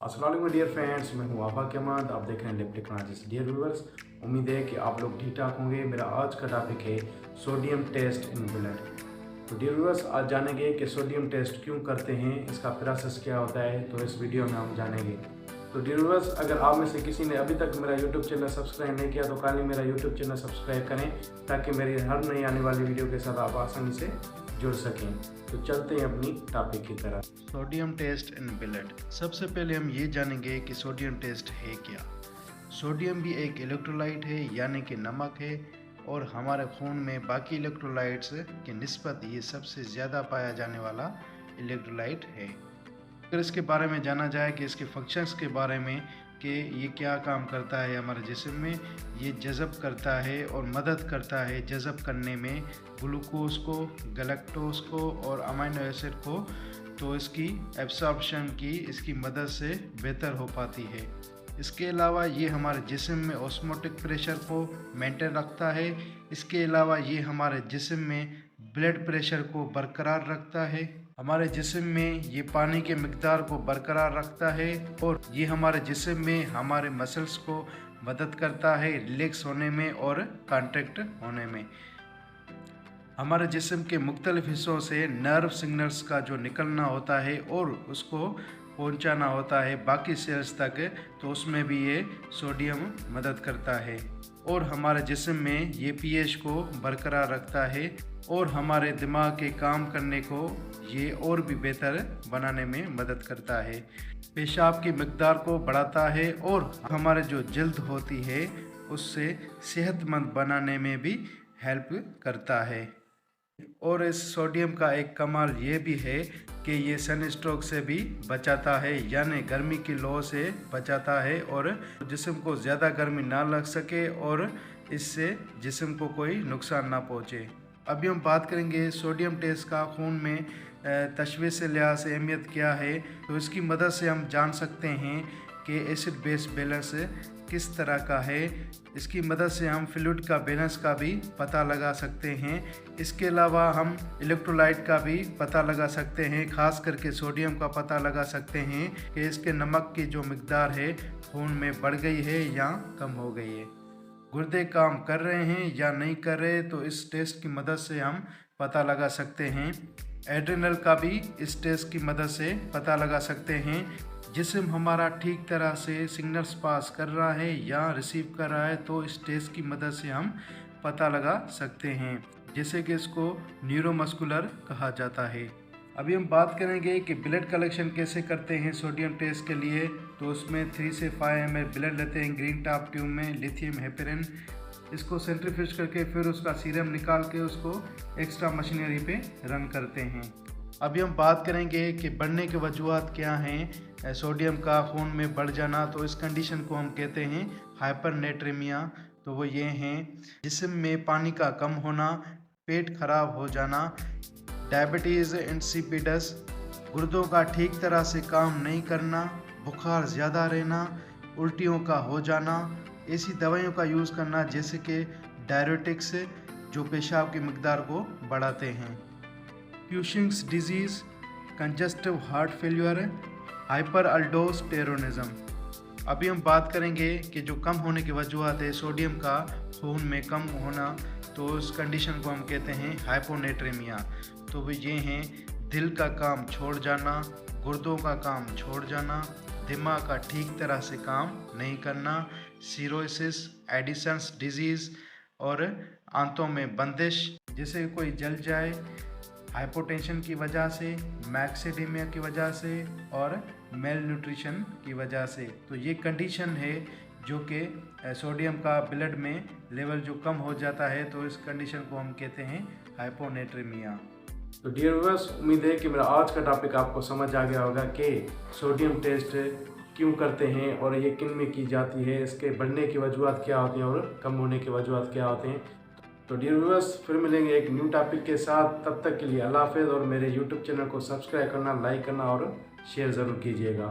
अस्सलाम वालेकुम dear friends, मैं हूं आफाक अहमद। आप देख रहे हैं लिप टेक्नोलॉजीज। डियर व्यूअर्स, उम्मीद है कि आप लोग ठीक ठाक होंगे। मेरा आज का टॉपिक है सोडियम टेस्ट इन ब्लड। तो डियर व्यूअर्स, आज जानेंगे कि सोडियम टेस्ट क्यों करते हैं, इसका प्रोसेस क्या होता है, तो इस वीडियो में हम जानेंगे। तो डियर व्यूअर्स, अगर आप में से किसी ने अभी तक मेरा यूट्यूब चैनल सब्सक्राइब नहीं किया तो काइंडली मेरा यूट्यूब चैनल सब्सक्राइब करें, ताकि मेरी हर नई आने वाली वीडियो के साथ आप आसानी से जुड़ सकें। तो चलते हैं अपनी टॉपिक की तरफ। Sodium test in blood. सबसे पहले हम ये जानेंगे कि सोडियम टेस्ट है क्या। सोडियम भी एक इलेक्ट्रोलाइट है, यानी कि नमक है, और हमारे खून में बाकी इलेक्ट्रोलाइट्स के निस्बत ये सबसे ज़्यादा पाया जाने वाला इलेक्ट्रोलाइट है। अगर इसके बारे में जाना जाए कि इसके फंक्शंस के बारे में कि ये क्या काम करता है हमारे जिस्म में, ये जज़ब करता है और मदद करता है जज़ब करने में ग्लूकोज को, गैलेक्टोज को और अमीनो एसिड को, तो इसकी एब्सॉर्प्शन की इसकी मदद से बेहतर हो पाती है। इसके अलावा ये हमारे जिस्म में ऑस्मोटिक प्रेशर को मेंटेन रखता है। इसके अलावा ये हमारे जिस्म में ब्लड प्रेशर को बरकरार रखता है। हमारे जिस्म में ये पानी के मिकदार को बरकरार रखता है, और ये हमारे जिस्म में हमारे मसल्स को मदद करता है रिलैक्स होने में और कॉन्ट्रैक्ट होने में। हमारे जिस्म के मुख्तलिफ हिस्सों से नर्व सिग्नल्स का जो निकलना होता है और उसको पहुंचाना होता है बाकी सेल्स तक, तो उसमें भी ये सोडियम मदद करता है। और हमारे जिस्म में ये पीएच को बरकरार रखता है, और हमारे दिमाग के काम करने को ये और भी बेहतर बनाने में मदद करता है। पेशाब की मिकदार को बढ़ाता है, और हमारे जो जल्द होती है उससे सेहतमंद बनाने में भी हेल्प करता है। और इस सोडियम का एक कमाल ये भी है कि ये सन स्ट्रोक से भी बचाता है, यानी गर्मी की लौ से बचाता है, और जिस्म को ज़्यादा गर्मी ना लग सके और इससे जिस्म को कोई नुकसान ना पहुँचे। अभी हम बात करेंगे सोडियम टेस्ट का खून में तशख़ीस से लिहाज से अहमियत क्या है। तो इसकी मदद से हम जान सकते हैं कि एसिड बेस बैलेंस किस तरह का है। इसकी मदद से हम फ्लूइड का बैलेंस का भी पता लगा सकते हैं। इसके अलावा हम इलेक्ट्रोलाइट का भी पता लगा सकते हैं, ख़ास करके सोडियम का पता लगा सकते हैं कि इसके नमक की जो मिकदार है खून में बढ़ गई है या कम हो गई है। गुर्दे काम कर रहे हैं या नहीं कर रहे, तो इस टेस्ट की मदद से हम पता लगा सकते हैं। एड्रेनल का भी इस टेस्ट की मदद से पता लगा सकते हैं। जिस्म हमारा ठीक तरह से सिग्नल्स पास कर रहा है या रिसीव कर रहा है, तो इस टेस्ट की मदद से हम पता लगा सकते हैं, जैसे कि इसको न्यूरोमस्कुलर कहा जाता है। अभी हम बात करेंगे कि ब्लड कलेक्शन कैसे करते हैं सोडियम टेस्ट के लिए। तो उसमें 3 से 5 ml ब्लड लेते हैं ग्रीन टॉप ट्यूब में लिथियम हेपेरिन। इसको सेंट्रीफ्यूज करके फिर उसका सीरम निकाल के उसको एक्स्ट्रा मशीनरी पे रन करते हैं। अभी हम बात करेंगे कि बढ़ने के वजूहात क्या हैं सोडियम का खून में बढ़ जाना। तो इस कंडीशन को हम कहते हैं हाइपरनेट्रेमिया। तो वो ये हैं: जिस्म में पानी का कम होना, पेट खराब हो जाना, डायबिटीज़ इंसिपिडस, गुर्दों का ठीक तरह से काम नहीं करना, बुखार ज़्यादा रहना, उल्टियों का हो जाना, ऐसी दवाइयों का यूज़ करना जैसे कि डायरेटिक्स जो पेशाब की मिकदार को बढ़ाते हैं, Cushing's disease, congestive heart failure, hyperaldosteronism. अभी हम बात करेंगे कि जो कम होने की वजूहत है सोडियम का खून में कम होना, तो उस कंडीशन को हम कहते हैं हाइपोनेट्रेमिया। तो वो ये हैं: दिल का काम छोड़ जाना, गुर्दों का काम छोड़ जाना, दिमाग का ठीक तरह से काम नहीं करना, सिरोसिस, एडिसन्स डिजीज़ और आंतों में बंदिश जैसे कोई जल जाए, हाइपोटेंशन की वजह से, मैक्सेडेमिया की वजह से और मेल न्यूट्रिशन की वजह से। तो ये कंडीशन है जो कि सोडियम का ब्लड में लेवल जो कम हो जाता है, तो इस कंडीशन को हम कहते हैं हाइपोनेट्रेमिया। तो डियर व्यूअर्स, उम्मीद है कि मेरा आज का टॉपिक आपको समझ आ गया होगा कि सोडियम टेस्ट क्यों करते हैं और ये किन में की जाती है, इसके बढ़ने की वजूहत क्या होती हैं और कम होने की वजूहत क्या होते हैं। तो डियर व्यूअर्स, फिर मिलेंगे एक न्यू टॉपिक के साथ। तब तक के लिए अल्लाह हाफ़िज़, और मेरे यूट्यूब चैनल को सब्सक्राइब करना, लाइक करना और शेयर ज़रूर कीजिएगा।